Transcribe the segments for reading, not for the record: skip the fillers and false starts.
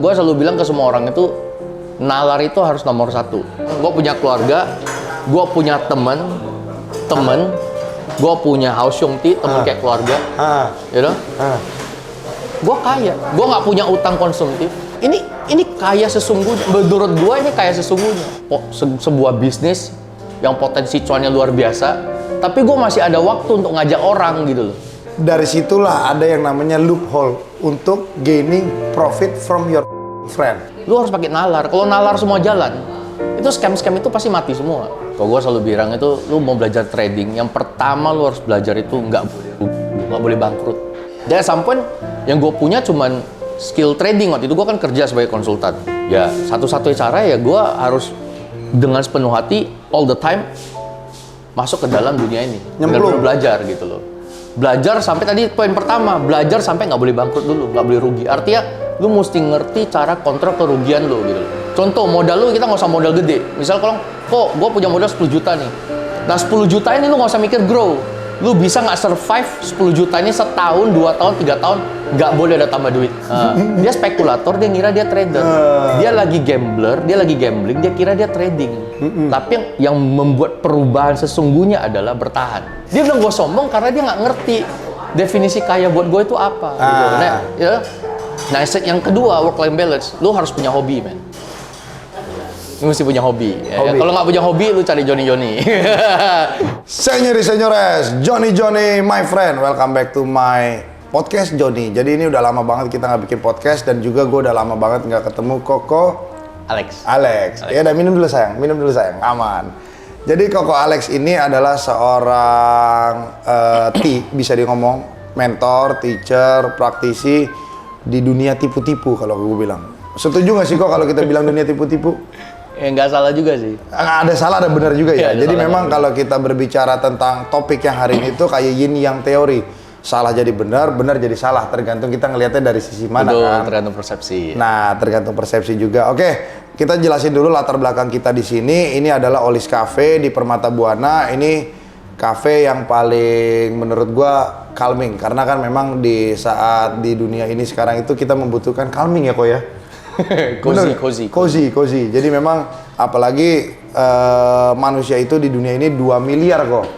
gue selalu bilang ke semua orang itu, nalar itu harus nomor satu. Gue punya keluarga, gue punya temen, gue punya house Yongti, temen kayak keluarga, you know? Gue kaya, gue nggak punya utang konsumtif. Ini kaya sesungguhnya, menurut gue ini kaya sesungguhnya. Sebuah bisnis yang potensi cuannya luar biasa, tapi gue masih ada waktu untuk ngajak orang gitu loh. Dari situlah ada yang namanya loophole untuk gaining profit from your friend. Lu harus pakai nalar. Kalau nalar semua jalan, itu scam-scam itu pasti mati semua. Kalau gue selalu bilang itu, lu mau belajar trading, yang pertama lu harus belajar itu nggak boleh bangkrut. Dan sampai yang gue punya cuman skill trading. Waktu itu gue kan kerja sebagai konsultan. Ya satu-satunya cara ya gue harus dengan sepenuh hati all the time masuk ke dalam dunia ini. Benar-benar belajar gitu loh. Belajar sampai tadi poin pertama, belajar sampai nggak boleh bangkrut dulu, nggak boleh rugi. Artinya lu mesti ngerti cara kontrol kerugian lu gitu loh. Contoh modal lu, kita nggak usah modal gede. Misal kalau kok gue punya modal 10 juta nih, nah 10 juta ini lu nggak usah mikir grow. Lu bisa nggak survive 10 juta ini setahun, 2 tahun, 3 tahun, nggak boleh ada tambah duit. Dia spekulator, dia ngira dia trader. Dia lagi gambler, dia lagi gambling, dia kira dia trading. Tapi yang membuat perubahan sesungguhnya adalah bertahan. Dia bilang gue sombong karena dia nggak ngerti definisi kaya buat gue itu apa. Gitu. Nah, yang kedua, work-life balance. Lu harus punya hobi, men. Lu mesti punya hobi. Ya. Kalau nggak punya hobi, lu cari Johnny. Senyores, Johnny, my friend. Welcome back to my podcast, Johnny. Jadi ini udah lama banget kita nggak bikin podcast, dan juga gue udah lama banget nggak ketemu Koko Alex. Ya udah, minum dulu sayang, aman. Jadi Koko Alex ini adalah seorang bisa ngomong mentor, teacher, praktisi di dunia tipu-tipu kalau gue bilang. Setuju nggak sih kok kalau kita bilang dunia tipu-tipu? Ya nggak salah juga sih. Ada salah, ada benar juga ya. Jadi memang kalau kita berbicara tentang topik yang hari ini itu kayak yin yang teori. Salah jadi benar, benar jadi salah. Tergantung kita ngelihatnya dari sisi mana. Betul, kan. tergantung persepsi. Nah, tergantung persepsi juga. Oke, kita jelasin dulu latar belakang kita di sini. Ini adalah Olis Cafe di Permata Buana. Ini cafe yang paling menurut gua calming. Karena kan memang di saat di dunia ini sekarang itu kita membutuhkan calming ya kok ya. Cozy. Jadi memang apalagi manusia itu di dunia ini 2 miliar kok.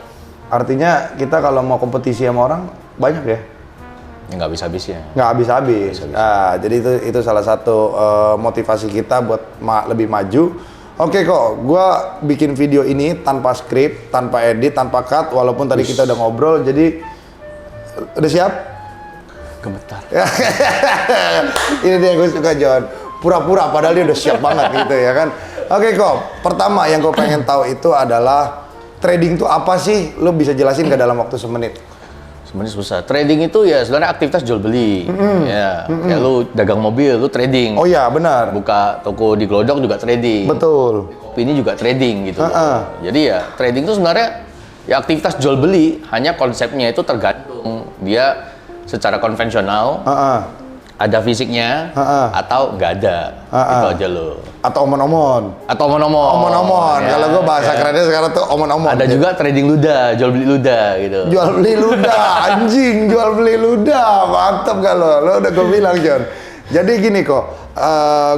Artinya kita kalau mau kompetisi sama orang banyak ya. Ya nggak habis-habisnya. Nggak habis-habis. Jadi itu salah satu motivasi kita buat lebih maju. Oke kok, gua bikin video ini tanpa skrip, tanpa edit, tanpa cut. Walaupun tadi kita udah ngobrol, jadi udah siap? Gemetar. Ini dia yang gue suka, John. Pura-pura padahal dia udah siap banget gitu ya kan. Oke kok, pertama yang gue pengen tahu itu adalah trading itu apa sih? Lo bisa jelasin nggak dalam waktu semenit? Sebenarnya susah. Trading itu ya sebenarnya aktivitas jual beli. Kayak lu dagang mobil, lu trading. Oh iya, benar. Buka toko di Glodok juga trading. Betul. Ini juga trading gitu. Jadi ya trading itu sebenarnya ya aktivitas jual beli, hanya konsepnya itu tergantung dia secara konvensional. Ada fisiknya atau nggak ada, itu aja lo. Atau omon-omon. Ya, Kalau gue bahasa kerennya sekarang tuh omon-omon. Ada juga trading luda, jual beli luda gitu. Jual beli luda, anjing, jual beli luda, mantap gak lo udah gue bilang John. Jadi gini kok,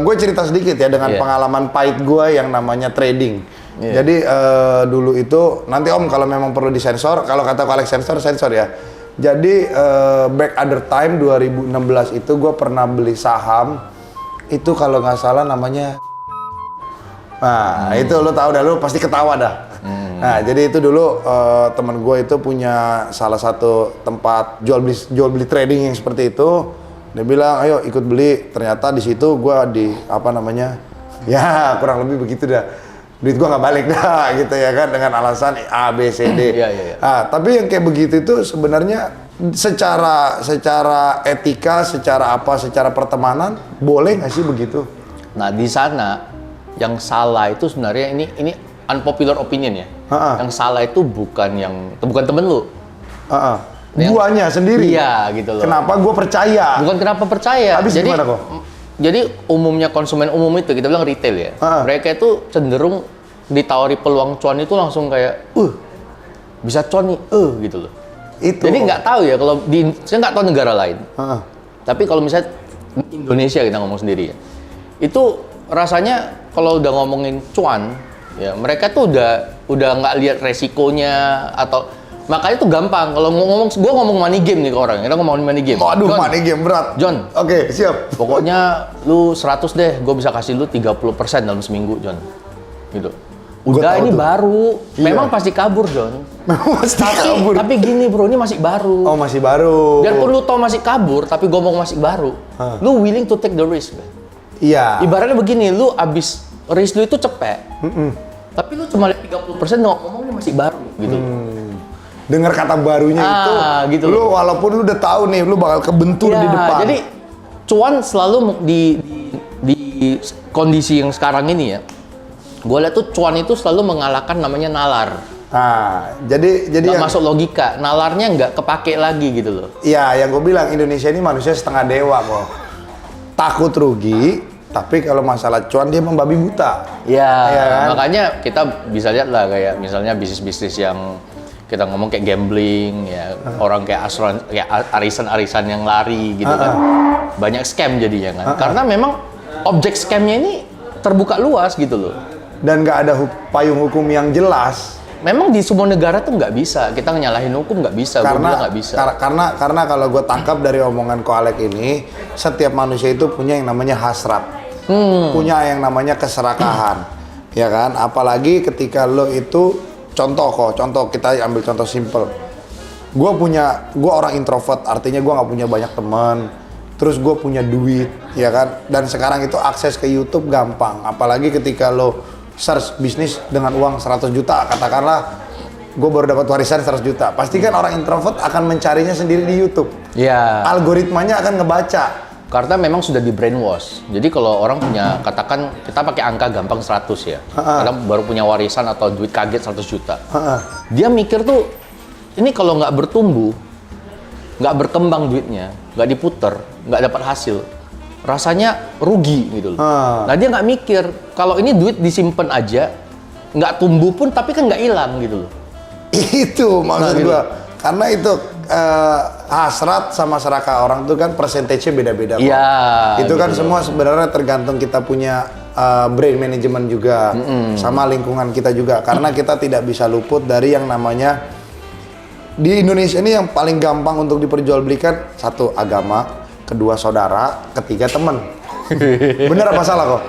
gue cerita sedikit ya dengan pengalaman pahit gue yang namanya trading. Jadi dulu itu, nanti Om kalau memang perlu disensor, kalau kata Alex sensor ya. Jadi back other time 2016 itu gue pernah beli saham itu kalau nggak salah namanya, nah itu lo tahu dah, lo pasti ketawa dah. Nah jadi itu dulu teman gue itu punya salah satu tempat jual beli trading yang seperti itu. Dia bilang ayo ikut beli, ternyata di situ gue ya kurang lebih begitu dah. Duit gua nggak balik dah gitu ya kan, dengan alasan A, B, C, D. Nah, tapi yang kayak begitu itu sebenarnya secara etika, secara pertemanan boleh nggak sih begitu? Nah di sana yang salah itu sebenarnya ini unpopular opinion ya. Yang salah itu bukan temen lu. Guanya sendiri. Iya gitu loh. Kenapa gua percaya? Bukan kenapa percaya. Habis jadi gimana kok? Jadi umumnya konsumen umum itu kita bilang retail ya. Mereka itu cenderung ditawari peluang cuan itu langsung kayak, bisa cuan nih, gitu loh. Itu. Jadi nggak tahu ya kalau saya nggak tahu negara lain. Tapi kalau misalnya Indonesia kita ngomong sendiri ya, itu rasanya kalau udah ngomongin cuan, ya mereka tuh udah nggak lihat resikonya atau makanya tuh gampang kalau gue ngomong money game nih ke orang, kita ngomongin money game. Waduh, John, money game berat. John. Oke, siap. Pokoknya lu 100 deh, gue bisa kasih lu 30% dalam seminggu, John. Gitu. Udah ini tuh. Baru, memang pasti kabur, John. Memang pasti kabur. Tapi gini bro, ini masih baru. Oh, masih baru. Biarpun lu tau masih kabur, tapi gue ngomong masih baru. Lu willing to take the risk, man. Iya. Ibaratnya begini, lu abis risk lu itu cepet. Tapi lu cuma lihat 30% ngomongnya masih baru, gitu. Dengar kata barunya itu, gitu lu walaupun lu udah tahu nih, lu bakal kebentur di depan. Jadi cuan selalu di kondisi yang sekarang ini ya. Gue lihat tuh cuan itu selalu mengalahkan namanya nalar. Nah, jadi nggak masuk logika, nalarnya nggak kepake lagi gitu loh. Iya, yang gue bilang Indonesia ini manusia setengah dewa kok. Takut rugi, tapi kalau masalah cuan dia membabi buta. Iya, ya kan? Makanya kita bisa lihat lah kayak misalnya bisnis-bisnis yang kita ngomong kayak gambling ya, orang kayak arisan-arisan yang lari gitu kan. Banyak scam jadinya kan. Karena memang objek scamnya ini terbuka luas gitu loh. Dan nggak ada payung hukum yang jelas. Memang di semua negara tuh nggak bisa, kita nyalahin hukum nggak bisa, Karena nggak bisa. Karena kalau gue tangkap dari omongan Ko Alek ini, setiap manusia itu punya yang namanya hasrat, punya yang namanya keserakahan, ya kan? Apalagi ketika lo itu contoh kita ambil contoh simple. Gue orang introvert, artinya gue nggak punya banyak teman. Terus gue punya duit, ya kan? Dan sekarang itu akses ke YouTube gampang, apalagi ketika lo search bisnis dengan uang 100 juta, katakanlah gue baru dapat warisan 100 juta. Pasti kan orang introvert akan mencarinya sendiri di YouTube. Iya. Algoritmanya akan ngebaca. Karena memang sudah di brainwash. Jadi kalau orang punya, katakan kita pakai angka gampang 100 ya. Karena baru punya warisan atau duit kaget 100 juta. Dia mikir tuh, ini kalau nggak bertumbuh, nggak berkembang duitnya, nggak diputer, nggak dapat hasil, rasanya rugi gitu loh. Nah dia nggak mikir kalau ini duit disimpan aja, nggak tumbuh pun tapi kan nggak hilang gitu loh. Itu maksud gitu. gua. Karena itu hasrat sama serakah orang itu kan persentasenya beda-beda. Iya. Itu kan gitu semua sebenarnya tergantung kita punya brain management juga, sama lingkungan kita juga. Karena kita tidak bisa luput dari yang namanya di Indonesia ini yang paling gampang untuk diperjualbelikan, satu agama, kedua saudara, ketiga teman. Bener apa salah kok?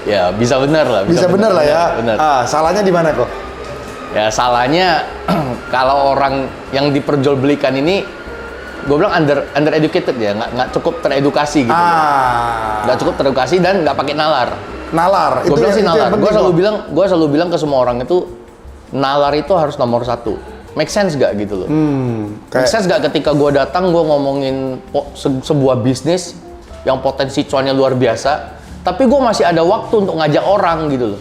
Ya bisa benar lah. Bisa bener lah ya. Bener. Salahnya di mana kok? Ya salahnya kalau orang yang diperjualbelikan ini, gue bilang undereducated ya, nggak cukup teredukasi gitu. Nggak cukup teredukasi dan nggak pakai nalar. Nalar. Gue bilang sih nalar. Gue selalu bilang ke semua orang itu, nalar itu harus nomor satu. Make sense gak gitu loh? Make sense gak ketika gue datang, gue ngomongin sebuah bisnis yang potensi cuannya luar biasa, tapi gue masih ada waktu untuk ngajak orang gitu loh.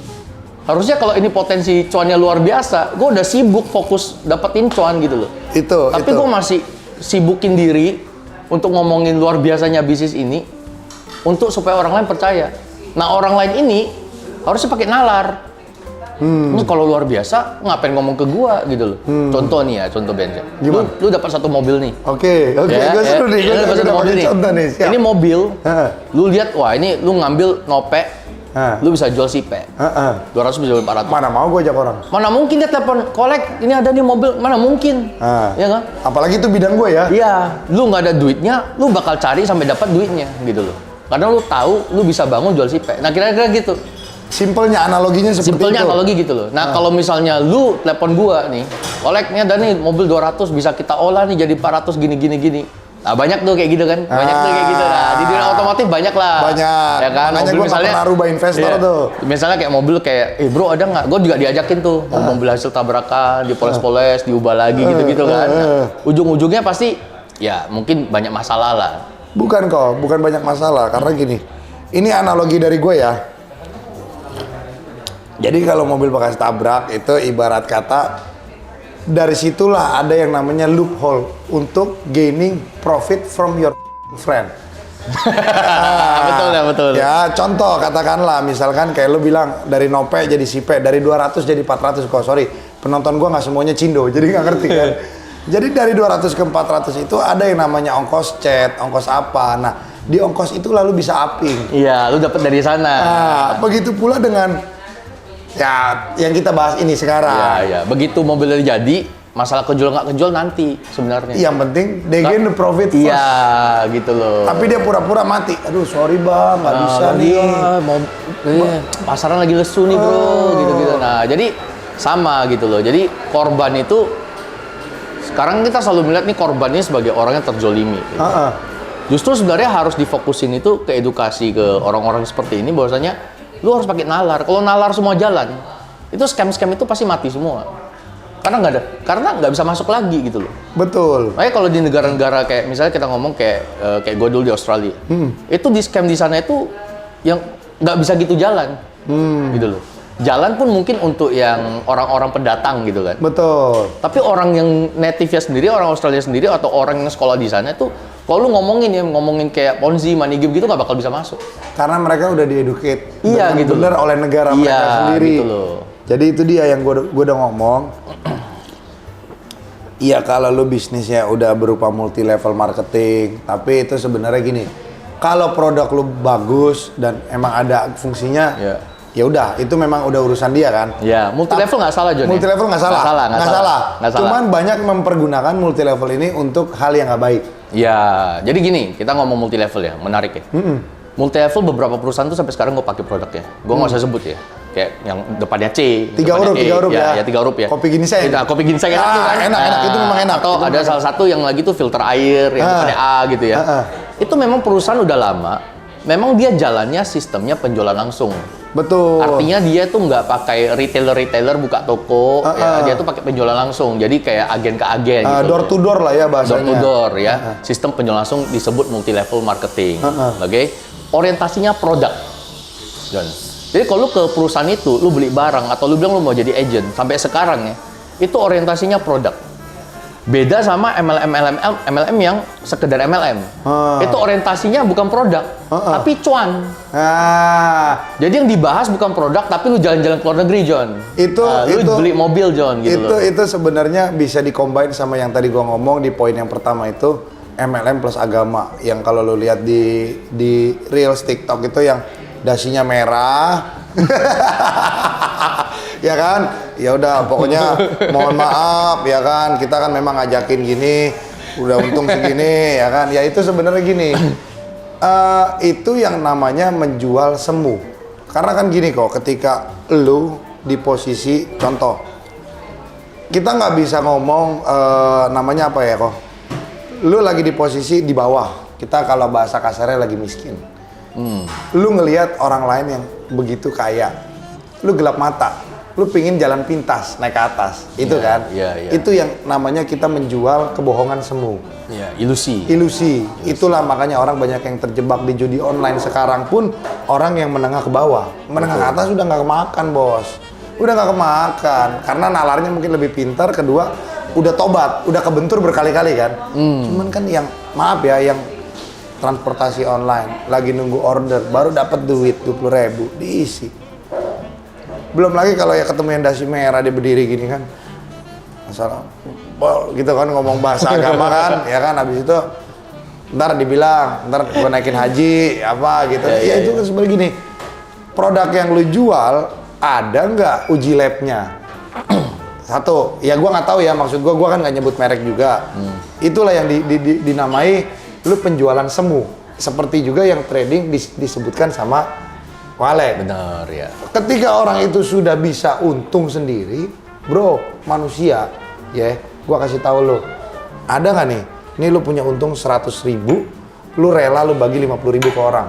Harusnya kalau ini potensi cuannya luar biasa, gue udah sibuk fokus dapetin cuan gitu loh. Tapi gue masih sibukin diri untuk ngomongin luar biasanya bisnis ini, untuk supaya orang lain percaya. Nah orang lain ini harusnya pakai nalar. Ini kalau luar biasa ngapain ngomong ke gua gitu loh. Contoh nih ya, contoh bensin. Lu dapat satu mobil nih. Oke, ya, gue seru nih. Lu dapat satu mobil nih. Siap. Ini mobil. Lu lihat, wah ini lu ngambil nope. Lu bisa jual sipe. 200 bisa jual 400. Mana mau gue ajak orang? Mana mungkin dia telepon, kolek, ini ada nih mobil. Mana mungkin? Ya nggak? Apalagi itu bidang gue ya. Iya, lu nggak ada duitnya, lu bakal cari sampai dapat duitnya gitu loh. Karena lu tahu lu bisa bangun jual sipe. Nah kira-kira gitu. Simpelnya analoginya seperti Simpelnya itu. analogi gitu loh. Nah, kalau misalnya lu telepon gua nih, kolek nih ada nih mobil 200 bisa kita olah nih jadi 400 gini. Nah, banyak tuh kayak gitu kan. Banyak tuh kayak gitu. Nah, di dunia otomotif banyak lah. Banyak. Ya kan? Makanya mobil gua misalnya pernah rubah investor tuh. Misalnya kayak mobil kayak, bro ada nggak? Gua juga diajakin tuh. Mobil hasil tabrakan, dipoles-poles, diubah lagi gitu-gitu kan. Nah, ujung-ujungnya pasti ya mungkin banyak masalah lah. Bukan banyak masalah. Karena gini, ini analogi dari gue ya. Jadi kalau mobil bekas tabrak itu ibarat kata dari situlah ada yang namanya loophole untuk gaining profit from your friend. Betul. Ya contoh katakanlah misalkan kayak lu bilang dari nope jadi sipe, dari 200 jadi 400 kok. Sorry, penonton gua nggak semuanya cindo, jadi nggak ngerti kan. Jadi dari 200 ke 400 itu ada yang namanya ongkos chat, ongkos apa. Nah di ongkos itu lalu bisa upping. Iya, lu dapat dari sana. Nah, begitu pula dengan ya yang kita bahas ini sekarang. Iya, iya. Begitu mobilnya jadi, masalah kejual nggak kejual nanti sebenarnya. Yang penting they gain the profit first. Iya, gitu loh. Tapi dia pura-pura mati. Aduh, sorry bang, nggak bisa nih. Pasaran lagi lesu nih bro, gitu-gitu. Nah, jadi sama gitu loh. Jadi korban itu sekarang kita selalu melihat nih korbannya sebagai orang yang terzolimi. Gitu. Justru sebenarnya harus difokusin itu ke edukasi ke orang-orang seperti ini bahwasanya lu harus pakai nalar. Kalau nalar semua jalan, itu scam-scam itu pasti mati semua. Karena nggak bisa masuk lagi gitu loh. Betul. Makanya kalau di negara-negara kayak misalnya kita ngomong kayak gue dulu di Australia, itu di scam di sana itu yang nggak bisa gitu jalan, gitu loh. Jalan pun mungkin untuk yang orang-orang pendatang gitu kan. Betul. Tapi orang yang native-nya sendiri, orang Australia sendiri atau orang yang sekolah di sana itu kalau lu ngomongin kayak Ponzi, money game gitu nggak bakal bisa masuk. Karena mereka udah di-educate gitu bener oleh negara mereka sendiri. Gitu loh. Jadi itu dia yang gue udah ngomong. Iya kalau lu bisnisnya udah berupa multi level marketing, tapi itu sebenarnya gini. Kalau produk lu bagus dan emang ada fungsinya, ya udah itu memang udah urusan dia kan. Ya, multi level nggak salah John. Multi level nggak salah. Nggak salah. Cuman banyak mempergunakan multi level ini untuk hal yang nggak baik. Ya, jadi gini, kita ngomong multi level ya, menarik ya. Multi level beberapa perusahaan tuh sampai sekarang gue pakai produknya. Gue nggak usah sebut ya. Kayak yang depannya C, tiga huruf ya. Ya 3 huruf ya. Kopi ginseng. Kopi ginseng itu kan. Enak, itu memang enak. Atau ada salah satu yang lagi tuh filter air yang depannya A gitu ya. Itu memang perusahaan udah lama. Memang dia jalannya sistemnya penjualan langsung. Betul. Artinya dia tuh nggak pakai retailer buka toko, ya, dia tuh pakai penjualan langsung. Jadi kayak agen ke agen. Gitu. Door to door lah ya bahasanya. Door to door ya. Sistem penjualan langsung disebut multi level marketing. Oke. Orientasinya produk. John. Jadi kalau lu ke perusahaan itu, lu beli barang atau lu bilang lu mau jadi agent sampai sekarang ya, itu orientasinya produk. Beda sama MLM yang sekedar MLM. Itu orientasinya bukan produk, tapi cuan. Jadi yang dibahas bukan produk, tapi lu jalan-jalan ke luar negeri, John. Lu beli mobil, John, gitu. Itu sebenarnya bisa dicombine sama yang tadi gua ngomong di poin yang pertama itu MLM plus agama. Yang kalau lu lihat di Reels TikTok itu yang dasinya merah. Ya kan? Ya udah pokoknya mohon maaf ya kan, kita kan memang ngajakin gini, udah untung segini ya kan. Ya itu sebenarnya gini. Itu yang namanya menjual semu. Karena kan gini kok, ketika lu di posisi contoh, kita nggak bisa ngomong namanya apa ya kok. Lu lagi di posisi di bawah. Kita kalau bahasa kasarnya lagi miskin. Lu ngelihat orang lain yang begitu kaya, lu gelap mata, lu pingin jalan pintas naik ke atas, itu kan? Itu yang namanya kita menjual kebohongan semu. Ilusi. Itulah makanya orang banyak yang terjebak di judi online sekarang pun orang yang menengah ke bawah, menengah ke atas udah nggak kemakan bos, udah nggak kemakan karena nalarnya mungkin lebih pintar, kedua udah tobat, udah kebentur berkali-kali kan. Cuman kan yang maaf ya yang transportasi online, lagi nunggu order, baru dapat duit 20.000 diisi. Belum lagi kalau ya ketemu yang dasi merah dia berdiri gini kan, masalah, gitu kan ngomong bahasa agama kan, ya kan, habis itu ntar dibilang, ntar gue naikin haji apa gitu. Ya itu kan sebenarnya gini, produk yang lu jual ada nggak uji labnya? Satu, ya gue nggak tahu ya, maksud gue kan nggak nyebut merek juga. Itulah yang dinamai lu penjualan semu, seperti juga yang trading disebutkan sama Walek. Benar ya. Ketika orang itu sudah bisa untung sendiri, bro, manusia, ya, gua kasih tahu lo, ada nggak nih? Ini lu punya untung 100.000, lu rela lu bagi 50.000 ke orang.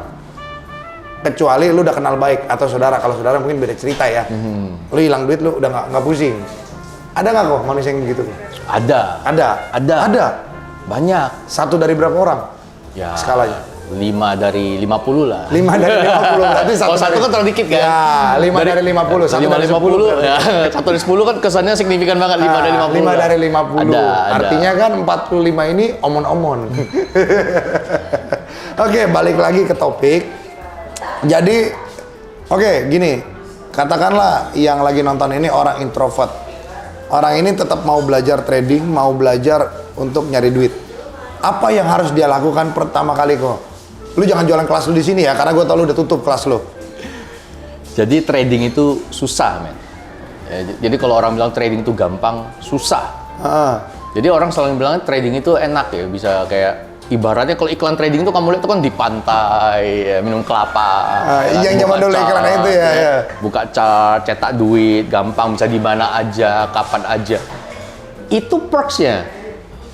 Kecuali lu udah kenal baik atau saudara. Kalau saudara mungkin beda cerita ya. Lu hilang duit lu udah nggak pusing. Ada nggak kok manusia yang gitu? Ada. Banyak. 1 dari berapa orang? Ya. Skalanya. 5 dari 50 lah. 5 dari 50 berarti kalau satu kan terlalu dikit kan? Ya, 5 dari 50. 5 dari 50 ya. 1 dari 10 kan kesannya signifikan banget. 5 dari 50. 5 dari 50. Ada. Artinya kan 45 ini omon-omon. Oke, balik lagi ke topik. Jadi, gini. Katakanlah yang lagi nonton ini orang introvert. Orang ini tetap mau belajar trading, mau belajar untuk nyari duit. Apa yang harus dia lakukan pertama kali kok? Lu jangan jualan kelas lu di sini ya, karena gue tau lu udah tutup kelas lu. Jadi trading itu susah, men. Ya, jadi kalau orang bilang trading itu gampang, susah. Jadi orang selalu bilang trading itu enak ya, bisa kayak ibaratnya kalau iklan trading itu kamu lihat tuh kan di pantai, ya, minum kelapa. Yang zaman dulu iklan itu ya. Buka chart, cetak duit, gampang, bisa di mana aja, kapan aja. Itu perks-nya.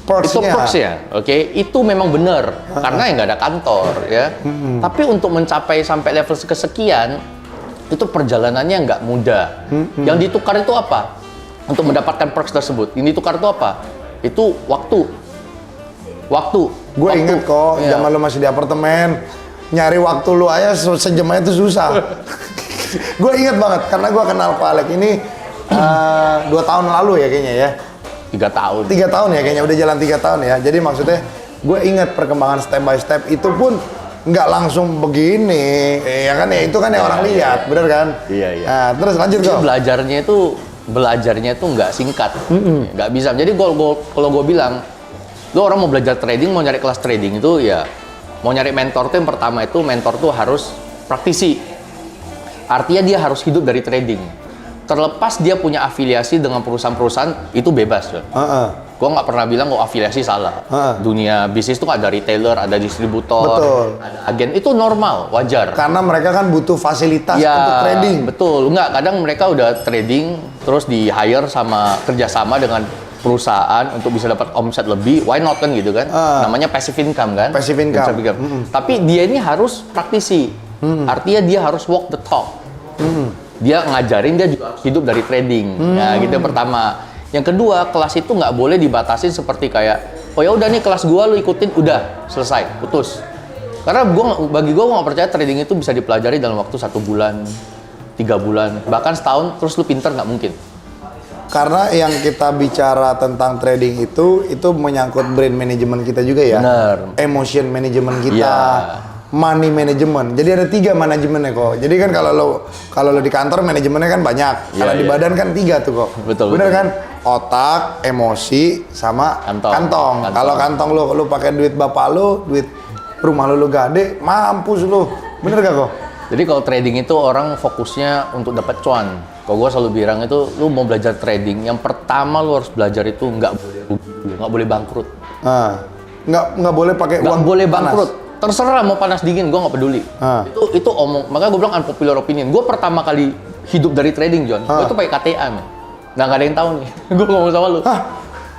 Itu perks-nya, oke? Itu memang benar, karena ya nggak ada kantor, ya. Tapi untuk mencapai sampai level kesekian, itu perjalanannya nggak mudah. Yang ditukar itu apa? Untuk mendapatkan perks tersebut, ini ditukar itu apa? Itu waktu. Gue inget kok, zaman lu masih di apartemen, nyari waktu lu aja sejam aja itu susah. Gue inget banget, karena gue kenal Pak Alek ini 2 tahun lalu ya kayaknya ya. 3 tahun. 3 tahun ya kayaknya, udah jalan 3 tahun ya. Jadi maksudnya gue inget perkembangan step by step itu pun nggak langsung begini, ya kan ya, itu kan yang orang lihat, bener kan? Iya. Nah, terus lanjut kok. Belajarnya itu nggak singkat, nggak bisa. Jadi kalau gue bilang, lo orang mau belajar trading, mau nyari kelas trading itu ya, mau nyari mentor tuh yang pertama itu mentor tuh harus praktisi. Artinya dia harus hidup dari trading. Terlepas dia punya afiliasi dengan perusahaan-perusahaan, itu bebas. Gue nggak pernah bilang kok afiliasi salah. Dunia bisnis tuh ada retailer, ada distributor, ada agen, itu normal, wajar. Karena mereka kan butuh fasilitas untuk trading. Betul, nggak, kadang mereka udah trading, terus di hire sama kerjasama dengan perusahaan untuk bisa dapat omset lebih, why not kan gitu kan? Namanya passive income kan? Passive income. Tapi dia ini harus praktisi, artinya dia harus walk the talk. Dia ngajarin, dia juga harus hidup dari trading. Nah, gitu yang pertama. Yang kedua, kelas itu nggak boleh dibatasin seperti kayak, oh ya udah nih kelas gua lu ikutin, udah selesai, putus. Karena bagi gua nggak percaya trading itu bisa dipelajari dalam waktu 1 bulan, 3 bulan, bahkan setahun terus lu pinter, nggak mungkin. Karena yang kita bicara tentang trading itu menyangkut brain management kita juga ya. Bener. Emotion management kita. Money management. Jadi ada 3 manajemennya kok. Jadi kan kalau lo di kantor manajemennya kan banyak. Kalau di badan kan 3 tuh kok. Betul. Bener kan? Otak, emosi, sama kantong. Kalau kantong lu pakai duit bapak lu, duit rumah lu gade, mampus lu. Bener gak kok? Jadi kalau trading itu orang fokusnya untuk dapat cuan. Kalau gue selalu bilang itu, lu mau belajar trading, yang pertama lu harus belajar itu nggak boleh bangkrut. Nggak boleh pakai uang. Nggak boleh panas. bangkrut. Terserah mau panas dingin, gue nggak peduli. Itu omong. Makanya gue bilang unpopular opinion. Gue pertama kali hidup dari trading, John. Gue itu pakai KTA, men. Nah, nggak ada yang tahu nih. Gue ngomong sama lu.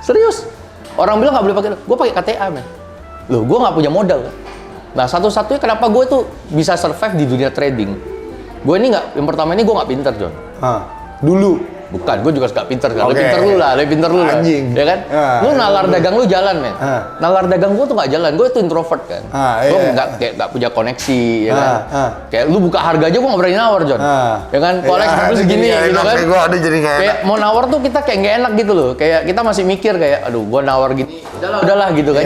Serius? Orang bilang nggak boleh pakai. Gue pakai KTA, men. Loh, gue nggak punya modal. Kan? Nah, satu-satunya kenapa gue tuh bisa survive di dunia trading. Gue ini nggak. Yang pertama ini gue nggak pinter, John. Dulu. Bukan, gue juga nggak pinter kan. Lebih pinter lu lah. Anjing. Ya kan? Lu nalar dagang lu jalan, men. Nalar dagang gue tuh nggak jalan. Gue itu introvert kan. Gue nggak punya koneksi, ya kan. Kayak lu buka harga aja gue nggak berani nawar, John. Ya kan? Koleksi harus segini, gitu kan. Kayak mau nawar tuh kita kayak nggak enak gitu loh. Kayak kita masih mikir kayak, aduh, gue nawar gini. Udahlah gitu kan.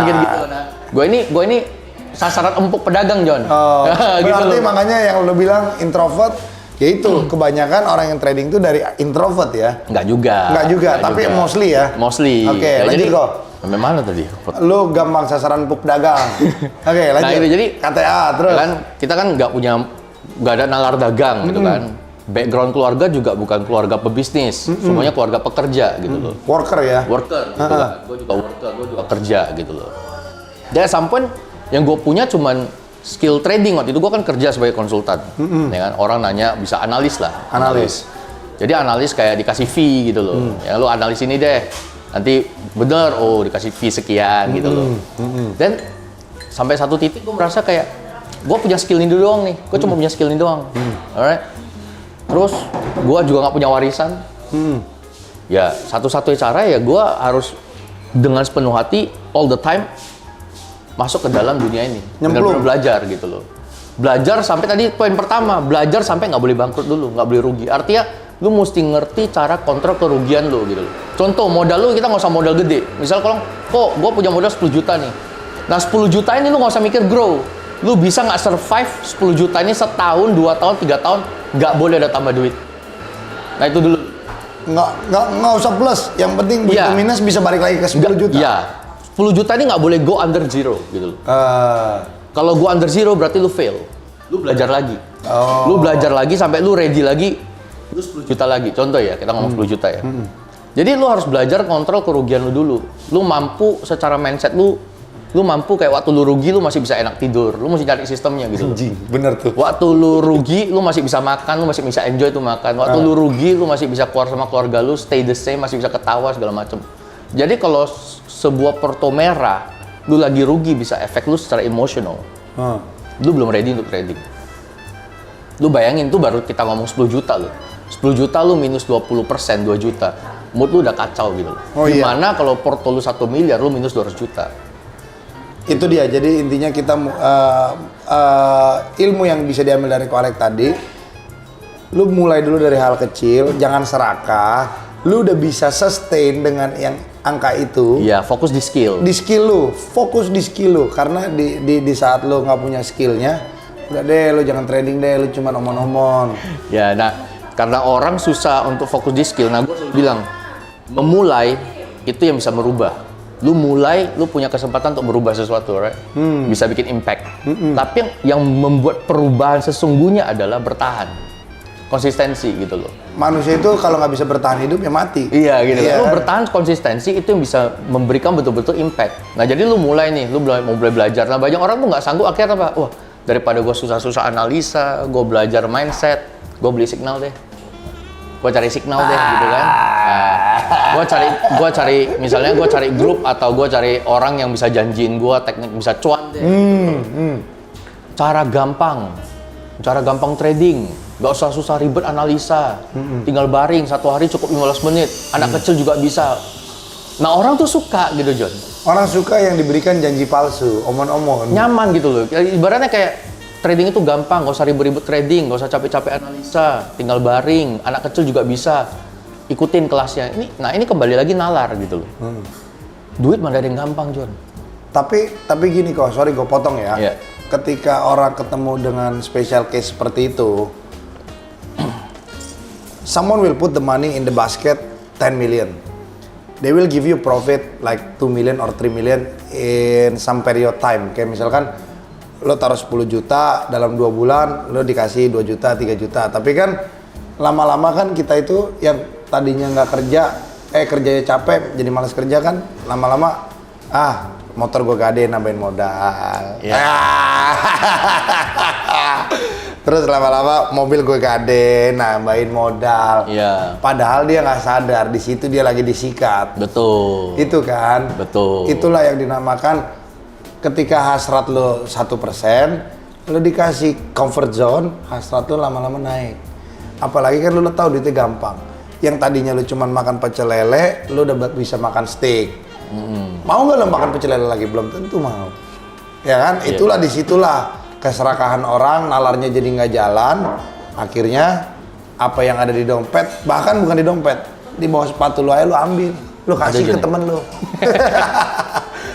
Gitu. Nah, gue ini sasaran empuk pedagang, John. Berarti gitu makanya yang lu bilang introvert. Ya itu, kebanyakan orang yang trading itu dari introvert ya? Nggak juga, tapi mostly ya? Mostly. Oke, Ya, lanjut jadi, kok. Sampai mana tadi? Lu gampang sasaran empuk dagang. Oke, lanjut. Nah, itu jadi KTA, terus? Kan, kita kan nggak ada nalar dagang gitu kan. Background keluarga juga bukan keluarga pebisnis. Semuanya keluarga pekerja gitu loh. Worker ya? Worker, gitu kan. Gue juga worker, gue juga kerja gitu loh. Dan sampai yang gue punya cuman skill trading. Waktu itu gue kan kerja sebagai konsultan, ya kan, orang nanya bisa analis lah. Jadi analis kayak dikasih fee gitu loh. Ya lu analis ini deh, nanti bener, oh dikasih fee sekian gitu loh. Dan sampai satu titik gue merasa kayak gue punya skill ini doang nih, gue cuma punya skill ini doang. Alright. Terus gue juga nggak punya warisan. Ya satu-satunya cara ya gue harus dengan sepenuh hati all the time masuk ke dalam dunia ini, benar-benar belajar gitu loh. Belajar sampai tadi poin pertama, belajar sampai nggak boleh bangkrut dulu, nggak boleh rugi. Artinya lu mesti ngerti cara kontrol kerugian lu gitu loh. Contoh modal lu, kita nggak usah modal gede. Misal kalau kok gue punya modal 10 juta nih, nah 10 juta ini lu nggak usah mikir grow. Lu bisa nggak survive 10 juta ini setahun, 2 tahun, 3 tahun, nggak boleh ada tambah duit. Nah itu dulu. Nggak usah plus, yang penting begitu minus bisa balik lagi ke 10 juta. Iya. 10 juta ini nggak boleh go under zero gitu loh. Kalau gua under zero berarti lu fail. Lu belajar lagi. Lu belajar lagi sampai lu ready lagi. Lu 10 juta lagi. Contoh ya, kita ngomong 10 juta ya. Jadi lu harus belajar kontrol kerugian lu dulu. Lu mampu secara mindset lu mampu kayak waktu lu rugi lu masih bisa enak tidur. Lu mesti cari sistemnya gitu. Anjing, bener tuh. Waktu lu rugi lu masih bisa makan, lu masih bisa enjoy tuh makan. Waktu lu rugi lu masih bisa keluar sama keluarga lu, stay the same, masih bisa ketawa segala macem. Jadi kalau sebuah porto merah, lu lagi rugi bisa efek lu secara emosional. Lu belum ready untuk trading. Lu bayangin tuh baru kita ngomong 10 juta lu. 10 juta lu minus 20%, 2 juta. Mood lu udah kacau gitu loh. Gimana kalau porto lu 1 miliar, lu minus 200 juta. Itu dia, jadi intinya kita ilmu yang bisa diambil dari Kolek tadi, lu mulai dulu dari hal kecil, jangan serakah, lu udah bisa sustain dengan yang angka itu. Iya, fokus di skill. Di skill lu, fokus di skill lu, karena di saat lu nggak punya skillnya, udah deh lu jangan trading deh, lu cuma omong-omong. Ya, nah karena orang susah untuk fokus di skill, nah gue selalu bilang, memulai itu yang bisa merubah. Lu mulai, lu punya kesempatan untuk merubah sesuatu, right? Bisa bikin impact. Tapi yang membuat perubahan sesungguhnya adalah bertahan, konsistensi gitu loh. Manusia itu kalau nggak bisa bertahan hidup ya mati. Iya gitu. Lu bertahan konsistensi itu yang bisa memberikan betul-betul impact. Nah jadi lu mulai nih, lu mau mulai belajar. Nah banyak orang tuh nggak sanggup, akhirnya apa? Wah daripada gue susah-susah analisa, gue belajar mindset, gue beli signal deh. Gue cari signal deh gitu kan. Nah, gue cari misalnya gue cari grup atau gue cari orang yang bisa janjiin gue teknik bisa cuan deh. Cara gampang trading, gak usah susah ribet analisa, tinggal baring 1 hari cukup 15 menit, anak kecil juga bisa. Nah orang tuh suka gitu John. Orang suka yang diberikan janji palsu, omong-omong. Nyaman gitu loh, ibaratnya kayak trading itu gampang, gak usah ribet-ribet trading, gak usah capek-capek analisa, tinggal baring, anak kecil juga bisa. Ikutin kelasnya. Ini kembali lagi nalar gitu loh. Duit mana ada yang gampang, John. Tapi gini kok, sorry gue potong ya. Yeah. Ketika orang ketemu dengan special case seperti itu, someone will put the money in the basket 10 million. They will give you profit like 2 million or 3 million in some period time. Kayak misalkan lo taruh 10 juta dalam 2 bulan, lo dikasih 2 juta, 3 juta. Tapi kan lama-lama kan kita itu yang tadinya nggak kerja, kerjanya capek, jadi malas kerja kan, lama-lama motor gue gade nambahin modal. Terus lama-lama mobil gue gade nambahin modal. Padahal dia nggak sadar di situ dia lagi disikat. Betul. Itu kan. Betul. Itulah yang dinamakan ketika hasrat lo 1%, lo dikasih comfort zone, hasrat lo lama-lama naik. Apalagi kan lo tahu duitnya gampang. Yang tadinya lo cuma makan pecel lele, lo udah bisa makan steak. Mau nggak lo makan pecel lele lagi? Belum tentu mau. Ya kan? Itulah disitulah keserakahan orang, nalarnya jadi nggak jalan. Akhirnya apa yang ada di dompet, bahkan bukan di dompet, di bawah sepatu lo aja lo ambil, lo kasih ke temen lo.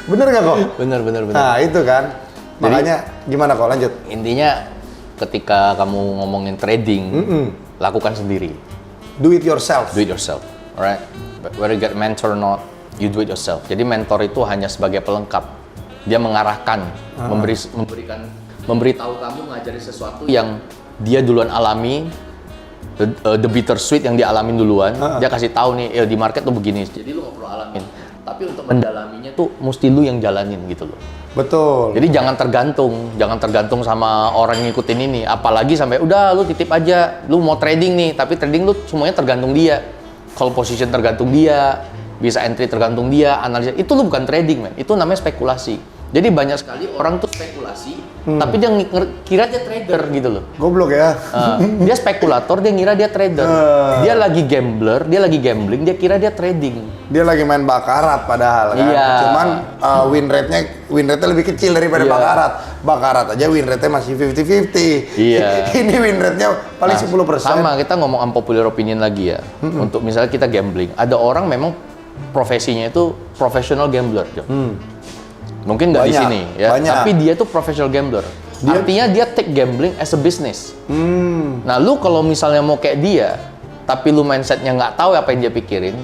Bener nggak kok? Bener. Nah itu kan. Makanya gimana kok? Lanjut. Intinya ketika kamu ngomongin trading, lakukan sendiri. Do it yourself. Do it yourself, alright? Whether you get mentor or not, you do it yourself. Jadi mentor itu hanya sebagai pelengkap. Dia mengarahkan, memberitahu kamu, ngajari sesuatu yang dia duluan alami, the bitter sweet yang dia alamin duluan. Dia kasih tahu nih, di market tuh begini. Jadi lu nggak perlu alamin. Tapi untuk mendalaminya tuh mesti lu yang jalanin gitu loh. Betul. Jadi jangan tergantung sama orang yang ngikutin ini. Apalagi sampai udah lu titip aja, lu mau trading nih, tapi trading lu semuanya tergantung dia. Call position tergantung dia, bisa entry tergantung dia, analisa. Itu lu bukan trading, man. Itu namanya spekulasi. Jadi banyak sekali orang tuh spekulasi, tapi dia kira dia trader gitu loh. Goblok ya. Dia spekulator, dia ngira dia trader. Dia lagi gambler, dia lagi gambling, dia kira dia trading. Dia lagi main bakarat padahal kan. Iya. Cuman win rate-nya lebih kecil daripada bakarat. Bakarat aja win rate-nya masih 50-50. Iya. Ini win rate-nya paling 10%. Sama, kita ngomong unpopular opinion lagi ya. Untuk misalnya kita gambling, ada orang memang profesinya itu professional gambler. Mungkin nggak di sini ya, tapi dia tuh professional gambler. Artinya dia take gambling as a business. Nah, lu kalau misalnya mau kayak dia, tapi lu mindsetnya nggak tahu apa yang dia pikirin,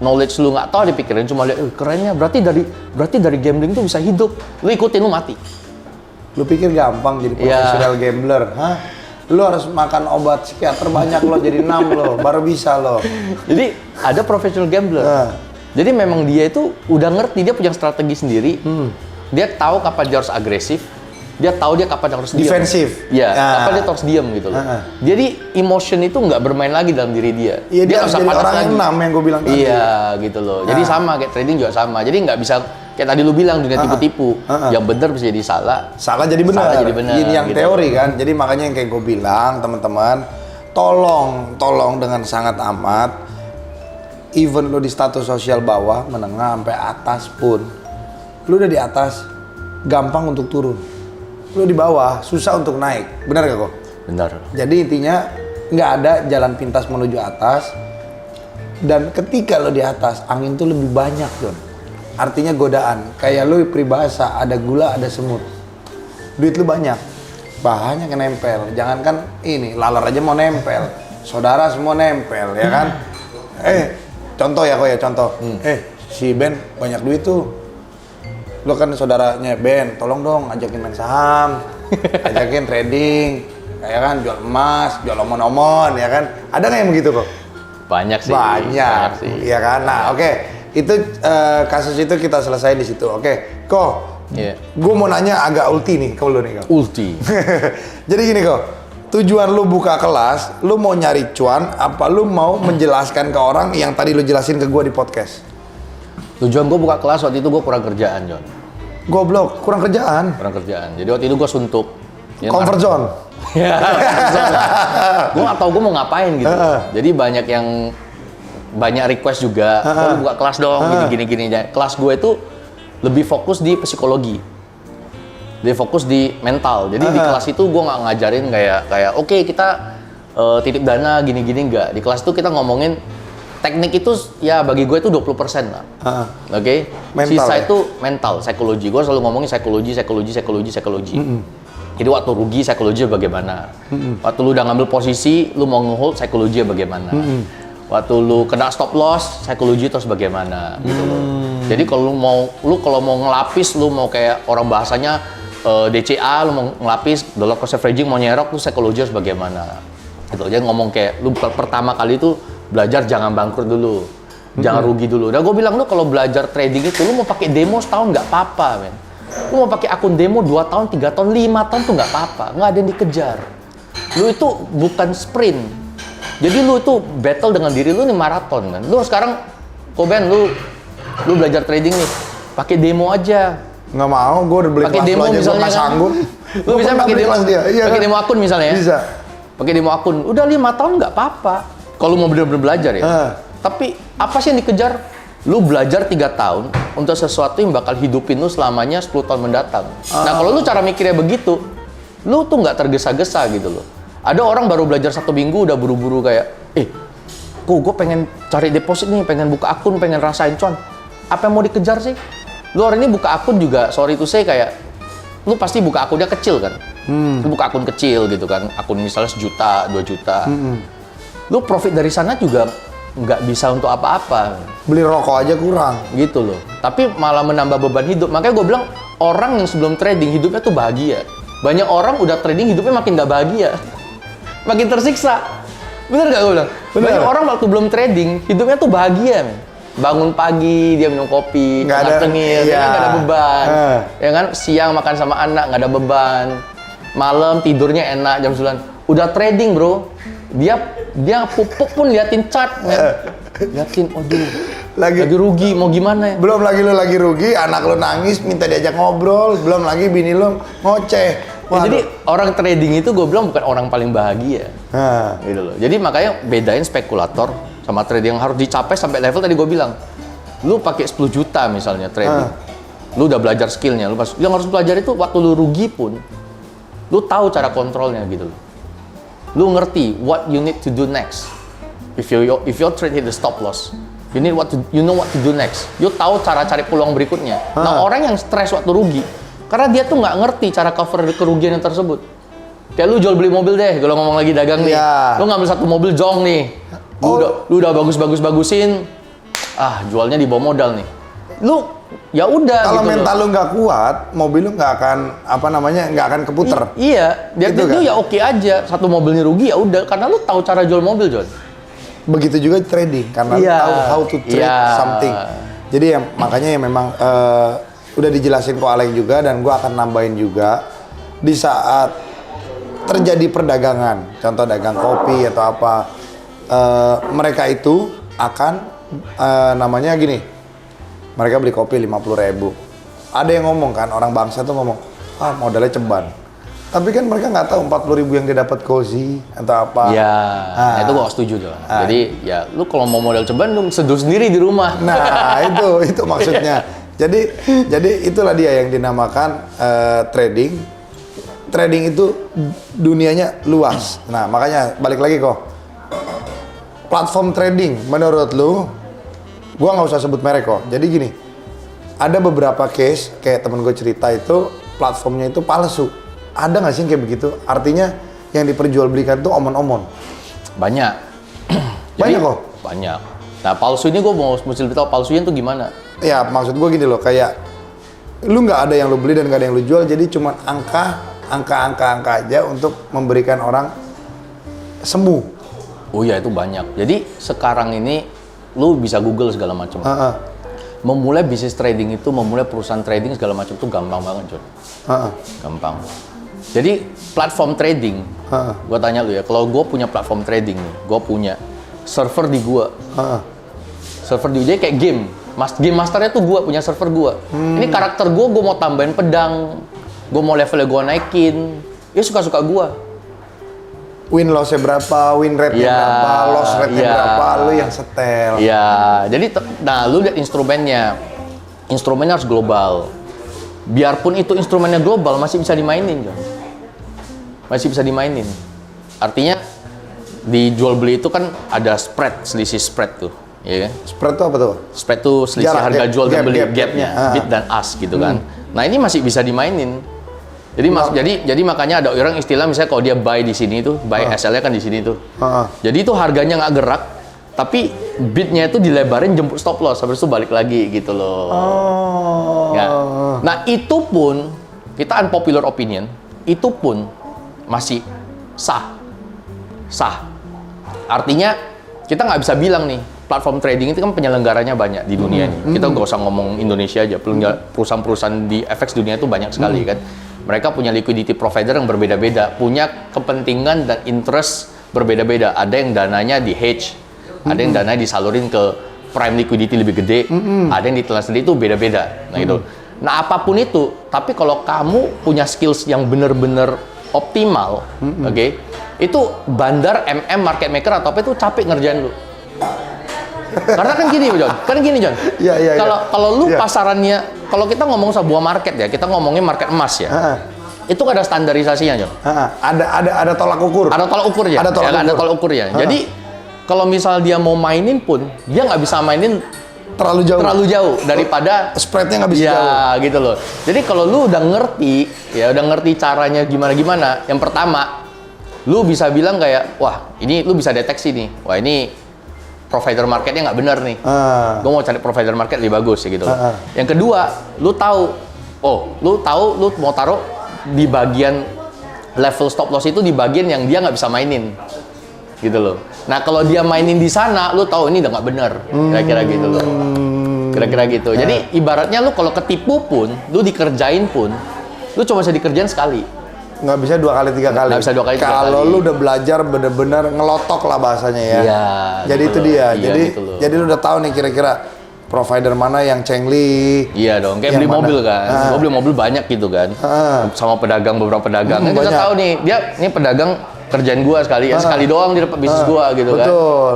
knowledge lu nggak tahu dipikirin, cuma lihat, kerennya, berarti dari gambling tuh bisa hidup. Lu ikutin, lu mati. Lu pikir gampang jadi profesional gambler? Hah? Lu harus makan obat psikiater banyak lo, jadi 6 lo, baru bisa lo. Jadi ada professional gambler. Jadi memang dia itu udah ngerti, dia punya strategi sendiri. Dia tahu kapan dia harus agresif, dia tahu dia kapan harus diam. Defensif. Iya, kapan dia harus diam gitu loh. Jadi emotion itu nggak bermain lagi dalam diri dia. Iya, dia harus nggak usah jadi panas orang yang lagi. 6 yang gue bilang tadi. Iya, gitu loh. Jadi sama kayak trading juga sama. Jadi nggak bisa kayak tadi lu bilang dunia tipu-tipu. Yang benar bisa jadi salah. Salah jadi benar. Salah jadi benar. Ini yang gitu. teori kan. Jadi makanya yang kayak gue bilang, teman-teman, tolong dengan sangat amat, even lu di status sosial bawah, menengah sampai atas pun, lu udah di atas, gampang untuk turun. Lu di bawah, susah untuk naik. Benar gak kok? Benar. Jadi intinya nggak ada jalan pintas menuju atas. Dan ketika lo di atas, angin tuh lebih banyak, Don. Artinya godaan. Kayak lo peribahasa, ada gula, ada semut. Duit lu banyak yang nempel. Jangankan ini, laler aja mau nempel. Saudara semua nempel, ya kan? Contoh ya kok ya, contoh. Si Ben banyak duit tuh. Lo kan saudaranya Ben, tolong dong ajakin main saham, ajakin trading, ya kan, jual emas, jual omon-omon, ya kan? Ada nggak yang begitu kok? Banyak sih. Banyak sih. Ya kan? Nah, oke. Itu kasus itu kita selesai di situ. Oke. Kok, gue mau nanya agak ulti nih ke lu nih kok. Ulti. Jadi gini kok, tujuan lu buka kelas, lu mau nyari cuan, apa lu mau menjelaskan ke orang yang tadi lu jelasin ke gue di podcast? Tujuan gue buka kelas waktu itu gue kurang kerjaan, John. Goblok, kurang kerjaan. Kurang kerjaan. Jadi waktu itu gue suntuk. Comfort zone. Gue nggak tahu gue mau ngapain gitu. Jadi banyak request juga. Lu buka kelas dong, gini-gini. Kelas gue itu lebih fokus di psikologi. Lebih fokus di mental. Jadi di kelas itu gue nggak ngajarin kayak oke, kita titip dana gini-gini, nggak. Di kelas itu kita ngomongin teknik itu ya bagi gue itu 20% lah. Oke? Sisa itu mental, psikologi. Gue selalu ngomongin psikologi. Jadi waktu rugi psikologi bagaimana? Waktu lu udah ngambil posisi, lu mau nge-hold psikologi bagaimana? Waktu lu kena stop loss, psikologi terus bagaimana? Gitu loh. Jadi kalau lu mau ngelapis, lu mau kayak orang bahasanya DCA, lu mau ngelapis dollar cost averaging, mau nyerok, lu psikologi harus bagaimana? Gitu. Jadi ngomong kayak lu pertama kali itu belajar jangan bangkrut dulu, jangan rugi dulu. Dan gue bilang, lu kalau belajar trading itu, lu mau pakai demo setahun nggak apa-apa, men. Lu mau pakai akun demo 2 tahun, 3 tahun, 5 tahun tuh nggak apa-apa, nggak ada yang dikejar. Lu itu bukan sprint. Jadi lu itu battle dengan diri lu nih, maraton kan. Lu sekarang, Koben, lu belajar trading nih, pakai demo aja. Nggak mau, gue udah beli pakai kelas demo aja, misalnya kan. Sanggup. Lu bisa pakai demo, pakai demo akun misalnya. Bisa. Pakai demo akun, udah 5 tahun nggak apa-apa. Kalau mau benar-benar belajar ya. Tapi apa sih yang dikejar? Lu belajar 3 tahun untuk sesuatu yang bakal hidupin lu selamanya 10 tahun mendatang. Nah kalau lu cara mikirnya begitu, lu tuh nggak tergesa-gesa gitu loh. Ada orang baru belajar 1 minggu udah buru-buru kayak, gue pengen cari deposit nih, pengen buka akun, pengen rasain cuan. Apa yang mau dikejar sih? Lu orang ini buka akun juga, sorry to say, kayak lu pasti buka akunnya kecil kan? Lu buka akun kecil gitu kan, akun misalnya 1 juta, 2 juta. Lu profit dari sana juga nggak bisa untuk apa-apa. Beli rokok aja kurang. Gitu loh. Tapi malah menambah beban hidup. Makanya gue bilang, orang yang sebelum trading hidupnya tuh bahagia. Banyak orang udah trading hidupnya makin nggak bahagia. Makin tersiksa. Bener nggak gue bilang? Bener. Banyak orang waktu belum trading, hidupnya tuh bahagia, men. Bangun pagi, dia minum kopi, Nggak ada, tengil, iya. nggak ada beban. Ya kan, siang makan sama anak, nggak ada beban. Malam tidurnya enak, jam 9. Udah trading, bro. Dia pupuk pun liatin chart, men. Liatin, aduh, lagi rugi, mau gimana ya? Belum lagi lu lagi rugi, anak lu nangis, minta diajak ngobrol, belum lagi bini lu ngoceh. Ya, jadi orang trading itu gue bilang bukan orang paling bahagia. Gitu loh. Jadi makanya bedain spekulator sama trading yang harus dicapai sampai level tadi gue bilang. Lu pakai 10 juta misalnya trading. Lu udah belajar skillnya, yang harus belajar itu waktu lu rugi pun, lu tahu cara kontrolnya gitu loh. Lu ngerti what you need to do next. If your trade hit the stop loss, you know what to do next. You tahu cara cari peluang berikutnya. Nah, orang yang stres waktu rugi, karena dia tuh nggak ngerti cara cover kerugian yang tersebut. Kayak lu jual beli mobil deh, kalau ngomong lagi dagang nih. Lu ngambil 1 mobil jong nih. Lu udah bagusin. Jualnya di bawah modal nih. lu ya udah Kalau gitu mental loh. lu nggak kuat, mobil lu nggak akan nggak akan keputer. Iya, dia Gitu itu kan? ya oke aja. Satu mobilnya rugi ya udah, karena lu tahu cara jual mobil, John. Begitu juga trading, karena lu Iya. tahu how to trade Iya. something. Jadi makanya memang udah dijelasin kok Aleng juga, dan gua akan nambahin juga di saat terjadi perdagangan, contoh dagang kopi atau apa, mereka itu akan namanya gini. Mereka beli kopi 50.000. Ada yang ngomong kan, orang bangsa tuh ngomong, modalnya ceban. Tapi kan mereka nggak tahu 40.000 yang dia dapat cozy atau apa. Iya, nah itu gua setuju tuh. Jadi ya lu kalau mau modal ceban lu seduh sendiri di rumah. Nah, itu maksudnya. Jadi itulah dia yang dinamakan trading. Trading itu dunianya luas. Nah, makanya balik lagi kok. Platform trading menurut lu, gua nggak usah sebut merek kok. Jadi gini, ada beberapa case kayak temen gue cerita itu platformnya itu palsu. Ada nggak sih yang kayak begitu? Artinya yang diperjualbelikan tuh omon-omon. Banyak. Banyak kok? Banyak. Nah palsu ini gue mau mesti lebih tahu palsunya tuh gimana. Ya maksud gue gini loh, kayak lu nggak ada yang lu beli dan nggak ada yang lu jual, jadi cuma angka aja untuk memberikan orang semu. Oh iya itu banyak. Jadi sekarang ini lu bisa Google segala macam. Memulai bisnis trading itu, memulai perusahaan trading segala macam itu gampang banget, John. Gampang. Jadi platform trading, gue tanya lu ya, kalau gue punya platform trading nih, gue punya server di gue, server di dia kayak game masternya tuh gue punya server gue. Ini karakter gue mau tambahin pedang, gue mau levelnya gue naikin, ya suka-suka gue. Win loss-nya berapa, win rate-nya berapa, loss rate-nya berapa, lu yang setel. Iya, jadi nah lu lihat instrumennya harus global. Biarpun itu instrumennya global, masih bisa dimainin, John. Masih bisa dimainin. Artinya di jual beli itu kan ada selisih spread tuh, ya kan? Spread itu apa tuh? Spread tuh selisih Jarak, harga jual dan beli, gapnya. gapnya, bid dan ask gitu kan. Nah ini masih bisa dimainin. Jadi makanya ada orang istilah misalnya kalau dia buy di sini tuh, buy SL-nya kan di sini tuh. Jadi itu harganya nggak gerak, tapi bidnya itu dilebarin jemput stop loss, habis itu balik lagi gitu loh. Ya. Nah itu pun kita unpopular opinion, itu pun masih sah. Artinya kita nggak bisa bilang nih platform trading itu kan penyelenggaranya banyak di dunia nih. Kita nggak usah ngomong Indonesia aja, perusahaan-perusahaan di FX dunia itu banyak sekali kan. Mereka punya liquidity provider yang berbeda-beda, punya kepentingan dan interest berbeda-beda. Ada yang dananya di hedge, ada yang dananya disalurin ke prime liquidity lebih gede, ada yang ditelan sendiri, itu beda-beda. Nah itu. Nah apapun itu, tapi kalau kamu punya skills yang benar-benar optimal, oke, itu bandar, market maker atau apa itu capek ngerjain lu. Karena kan gini, John. Iya. Kalau lu pasarannya, kalau kita ngomong sebuah market ya, kita ngomongin market emas ya. Itu ada standarisasinya, John. Ada tolak ukur. Ada tolak ukur ya. Ada tolak ukur ya. Jadi kalau misal dia mau mainin pun, dia nggak bisa mainin terlalu jauh daripada spreadnya nggak bisa jauh. Ya, gitu loh. Jadi kalau lu udah ngerti caranya gimana, yang pertama, lu bisa bilang kayak, wah ini lu bisa deteksi nih, wah ini provider marketnya nggak bener nih. Gue mau cari provider market lebih bagus ya gitu loh. Yang kedua, lu mau taruh di bagian level stop loss itu di bagian yang dia nggak bisa mainin, gitu loh. Nah kalau dia mainin di sana, lu tahu ini udah nggak bener, kira-kira gitu loh. Kira-kira gitu. Jadi ibaratnya lu kalau ketipu pun, lu dikerjain pun, lu cuma bisa dikerjain sekali. Nggak bisa 2 kali 3 kali. Nggak bisa 2 kali 3 kali. Kalau lu udah belajar bener-bener ngelotok lah bahasanya ya. Iya. Jadi gitu itu loh. dia. Iya, gitu loh. Jadi lu udah tahu nih kira-kira provider mana yang cengli. Iya dong, kayak yang beli mana? mobil kan. Gue beli mobil banyak gitu kan. Sama beberapa pedagang. Kan kita banyak. tahu nih, ini pedagang kerjaan gua sekali doang di bisnis gua gitu kan. Betul.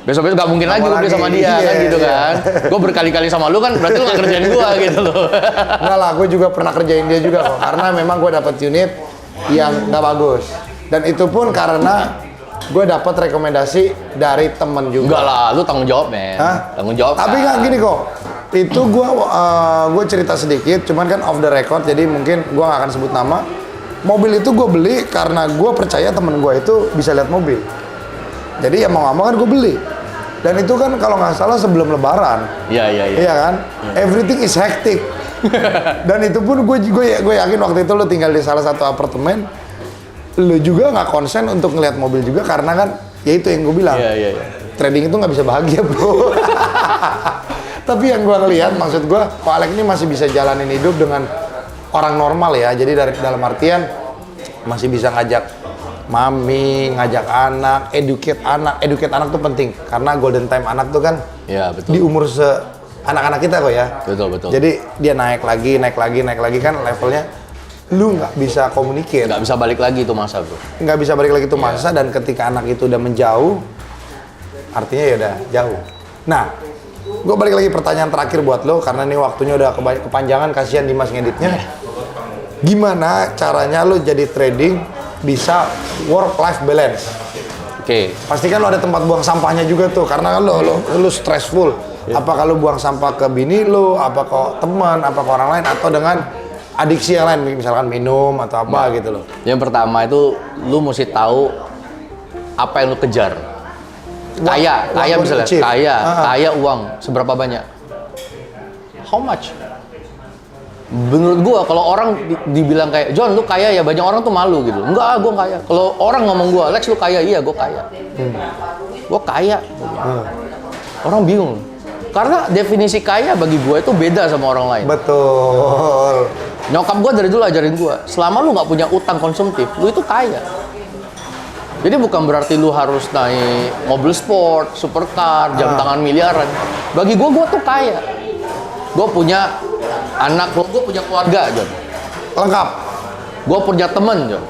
Besok-besok gak mungkin lagi gua beli sama dia kan gitu kan. Gua berkali-kali sama lu kan berarti lu gak kerjain gua gitu loh. Enggak lah, gue juga pernah kerjain dia juga kok. Karena memang gue dapat unit yang nggak bagus. Dan itu pun karena gue dapat rekomendasi dari temen juga. Enggak lah, lu tanggung jawab, men. Tanggung jawab. Tapi nggak gini kok. Itu gue cerita sedikit, cuman kan off the record, jadi mungkin gue nggak akan sebut nama. Mobil itu gue beli karena gue percaya temen gue itu bisa lihat mobil. Jadi ya mau nggak mau kan gue beli. Dan itu kan kalau nggak salah sebelum Lebaran. Iya. Iya kan? Everything is hectic. Dan itu pun gue yakin waktu itu lo tinggal di salah satu apartemen, lo juga nggak konsen untuk ngeliat mobil juga karena kan ya itu yang gue bilang. Iya. Trading itu nggak bisa bahagia, bro. Tapi yang gue ngeliat, maksud gue, Pak Alex ini masih bisa jalanin hidup dengan orang normal ya. Jadi dalam artian masih bisa ngajak mami, ngajak anak, educate anak. Educate anak tuh penting karena golden time anak tuh kan Iya, betul. di umur anak-anak kita kok ya. Betul. Jadi dia naik lagi kan levelnya lu nggak bisa communicate. Nggak bisa balik lagi tuh masa, bro. Nggak bisa balik lagi tuh masa dan ketika anak itu udah menjauh, artinya ya udah jauh. Nah, gue balik lagi pertanyaan terakhir buat lo karena ini waktunya udah kepanjangan, kasihan Dimas ngeditnya. Gimana caranya lo jadi trading bisa work-life balance? Oke. Pastikan lo ada tempat buang sampahnya juga tuh, karena kan lo stressful. Apa kalau buang sampah ke bini lo, apa ke teman, apa ke orang lain, atau dengan adiksi yang lain, misalkan minum atau apa gitu loh. Yang pertama itu lu mesti tahu apa yang lu kejar. Kaya misalnya, kaya uang seberapa banyak? How much? Menurut gua kalau orang dibilang kayak John lu kaya ya, banyak orang tuh malu gitu. Enggak, gua kaya. Kalau orang ngomong gua, Lex lu kaya, iya gua kaya. Gua kaya. Orang bingung. Karena definisi kaya bagi gua itu beda sama orang lain. Betul. Nyokap gua dari dulu ajarin gua, selama lu nggak punya utang konsumtif, lu itu kaya. Jadi bukan berarti lu harus naik mobil sport, supercar, jam tangan miliaran. Bagi gua tuh kaya. Gua punya anak, gua punya keluarga, John. Lengkap. Gua punya temen, John.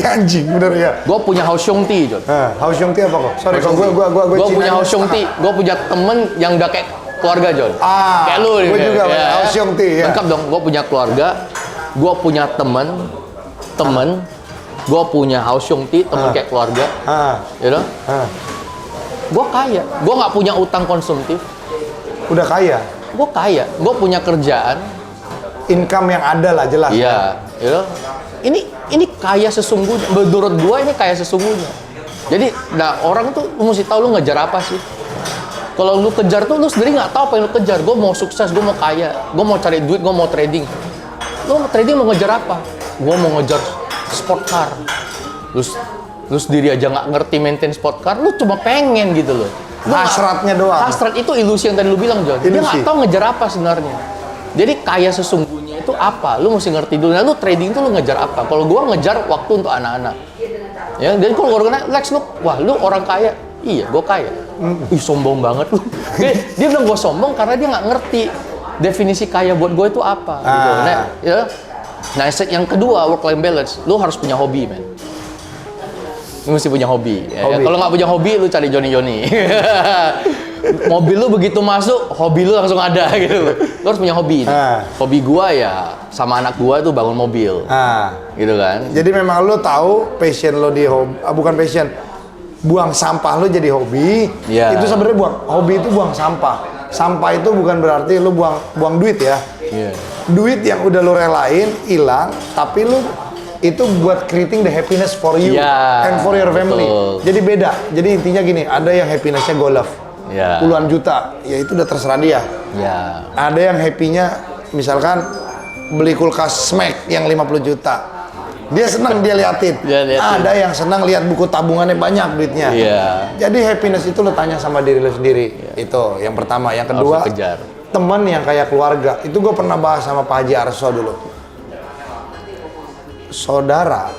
Anjing, bener ya. Gua punya Hausyong Ti, John. Hausyong Ti apa kok? Sorry, kok gua punya Hausyong Ti. Gua punya temen yang udah kayak keluarga, John. Kayak lu nih. Gua juga punya Hausyong Ti ya. Lengkap dong, gua punya keluarga, gua punya temen, gua punya Hausyong Ti, temen kayak keluarga. You know? Gua kaya. Gua nggak punya utang konsumtif. Udah kaya. Gue kaya, gue punya kerjaan, income yang ada lah jelas. iya, you know? Ini kaya sesungguhnya. Menurut gue ini kaya sesungguhnya. Jadi, nah orang tuh lu mesti tahu lu ngejar apa sih. Kalau lu kejar tuh lu sendiri nggak tahu apa yang lu kejar. Gue mau sukses, gue mau kaya, gue mau cari duit, gue mau trading. Lu mau trading mau ngejar apa? Gue mau ngejar sport car. Lu sendiri aja nggak ngerti maintain sport car, lu cuma pengen gitu loh. Hasratnya doang. Hasrat itu ilusi yang tadi lu bilang, John. Dia nggak tahu ngejar apa sebenarnya. Jadi kaya sesungguhnya itu apa? Lu mesti ngerti dulu. Nah, lu trading itu lu ngejar apa? Kalau gua ngejar waktu untuk anak-anak. Ya, jadi kalau orang Lex lu, wah lu orang kaya. Iya, gua kaya. Ih, sombong banget lu. Dia bilang gua sombong karena dia nggak ngerti definisi kaya buat gua itu apa. Gitu. Nah, yang kedua work-life balance. Lu harus punya hobi, men. Lu mesti punya hobi. Ya. Kalau nggak punya hobi, lu cari Joni. Mobil lu begitu masuk, hobi lu langsung ada gitu. Lu harus punya hobi. Hobi gua ya sama anak gua tuh bangun mobil. Gitu kan. Jadi memang lu tahu passion lo di hobi, bukan passion. Buang sampah lu jadi hobi. Itu sebenarnya hobi itu buang sampah. Sampah itu bukan berarti lu buang duit ya. Duit yang udah lu relain hilang, tapi lu itu buat creating the happiness for you and for your family. Jadi beda. Jadi intinya gini, ada yang happinessnya golf, puluhan juta, ya itu udah terserah dia. Ada yang happy-nya misalkan beli kulkas Smack yang 50 juta. Dia senang dia liatin. Ada yang senang lihat buku tabungannya banyak duitnya. Jadi happiness itu lo tanya sama diri lo sendiri. Itu yang pertama. Yang kedua, teman yang kayak keluarga. Itu gue pernah bahas sama Pak Haji Arso dulu. Saudara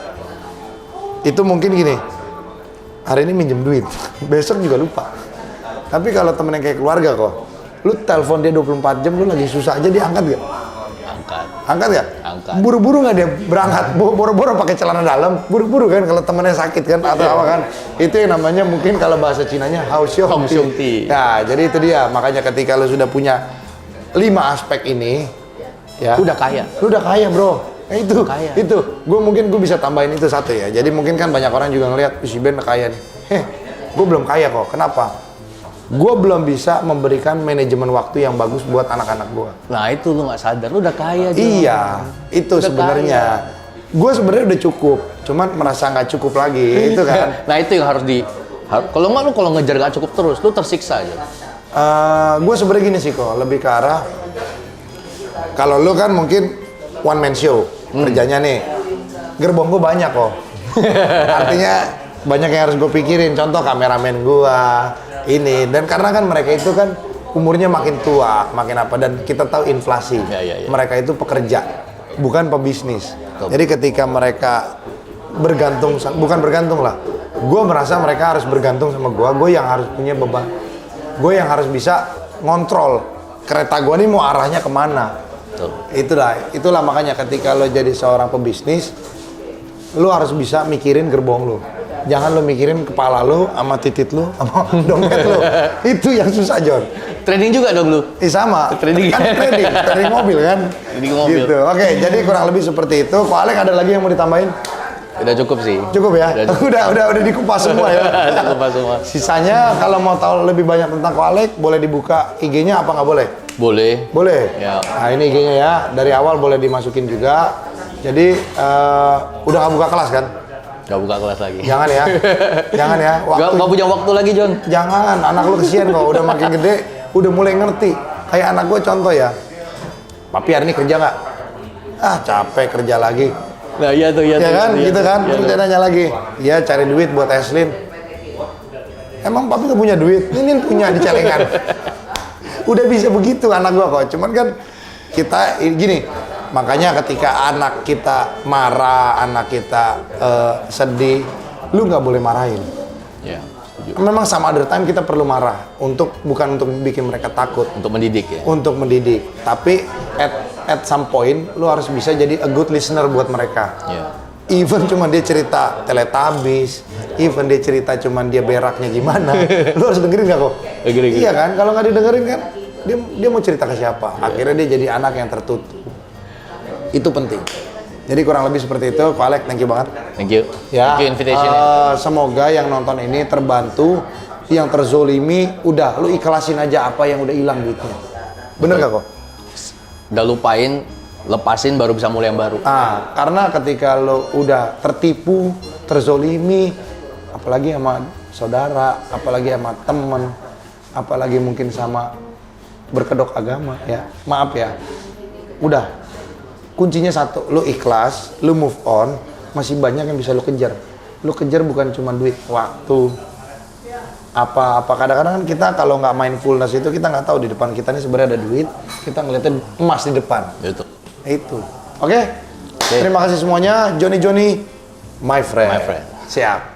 itu mungkin gini, hari ini minjem duit, besok juga lupa. Tapi kalau temen yang kayak keluarga kok, lu telepon dia 24 jam, lu lagi susah aja, dia angkat gak? Angkat gak? Buru-buru gak dia berangkat, buru-buru pakai celana dalam, buru-buru kan kalau temennya sakit kan atau apa kan. Itu yang namanya mungkin kalau bahasa Cinanya Hausyong Ti. Nah, jadi itu dia, makanya ketika lu sudah punya 5 aspek ini, ya, udah kaya. Lu udah kaya, bro. Itu, gue bisa tambahin itu satu ya. Jadi mungkin kan banyak orang juga ngelihat si Ben kaya nih. Gue belum kaya kok. Kenapa? Gue belum bisa memberikan manajemen waktu yang bagus buat anak-anak gue. Nah itu lu nggak sadar, lu udah kaya. Iya, itu sebenarnya. Gue sebenarnya udah cukup, cuman merasa nggak cukup lagi, itu kan. Nah itu yang Kalau nggak, lu kalau ngejar nggak cukup terus, lu tersiksa aja. Gue sebenarnya gini sih kok, lebih ke arah kalau lu kan mungkin one man show kerjanya nih, gerbong gue banyak kok. Artinya banyak yang harus gue pikirin. Contoh kameramen gue ini, dan karena kan mereka itu kan umurnya makin tua, makin apa, dan kita tahu inflasi. Ya. Mereka itu pekerja, bukan pebisnis. Jadi ketika mereka bergantung, bukan bergantung lah. Gue merasa mereka harus bergantung sama gue yang harus punya beban. Gue yang harus bisa ngontrol kereta gue nih mau arahnya kemana. Itulah makanya ketika lo jadi seorang pebisnis, lo harus bisa mikirin gerbong lo. Jangan lo mikirin kepala lo, sama titit lo, sama dompet lo. Itu yang susah, John. Trading juga dong lu? Sama. Trading. Kan trading mobil kan? Trading mobil. Gitu. Oke, jadi kurang lebih seperti itu. Kok Alek ada lagi yang mau ditambahin? Udah cukup sih. Cukup ya? Udah dikupas semua ya? Udah dikupas semua. Sisanya kalau mau tahu lebih banyak tentang Ko Alek, boleh dibuka IG-nya apa nggak boleh? Boleh. Boleh? Ya. Nah ini IG-nya ya, dari awal boleh dimasukin juga. Jadi, udah nggak buka kelas kan? Gak buka kelas lagi. Jangan ya, jangan ya. Gak punya waktu lagi, John. Jangan, anak lu kesian kok, udah makin gede, udah mulai ngerti. Kayak anak gue contoh ya, papi hari ini kerja nggak? Ah capek kerja lagi. Nah iya tuh, Ya kan, gitu kan, Iya, terus dia nanya lagi, iya cari duit buat Eslin. Emang papi nggak punya duit? Ini punya di celengan. Udah bisa begitu anak gua kok, cuman kan kita gini, makanya ketika anak kita marah, anak kita sedih, lu nggak boleh marahin. Iya, setuju. Memang sama other time kita perlu marah, bukan untuk bikin mereka takut. Untuk mendidik ya? Untuk mendidik, tapi at some point lu harus bisa jadi a good listener buat mereka. Iya. Even cuma dia cerita Teletubbies, even dia cerita cuma dia beraknya gimana, lu harus dengerin nggak kok? Dengerin. Iya kan? Kalau nggak didengerin kan, dia mau cerita ke siapa? Akhirnya dia jadi anak yang tertutup. Itu penting. Jadi kurang lebih seperti itu. Ko Alek, thank you banget. Thank you. Ya. Thank you invitation. Semoga yang nonton ini terbantu, yang terzolimi, udah lu ikhlasin aja apa yang udah hilang duitnya. Bener nggak kok? Udah lupain, lepasin baru bisa mulai yang baru. Karena ketika lo udah tertipu, terzolimi, apalagi sama saudara, apalagi sama temen, apalagi mungkin sama berkedok agama, ya maaf ya, udah kuncinya satu, lo ikhlas, lo move on, masih banyak yang bisa lo kejar. Lo kejar bukan cuma duit, waktu, apa kadang-kadang kan kita kalau nggak mindfulness itu kita nggak tahu di depan kita ini sebenarnya ada duit, kita ngeliatnya emas di depan. Itu. Oke. Terima kasih semuanya, Johnny, my friend. My friend. Siap.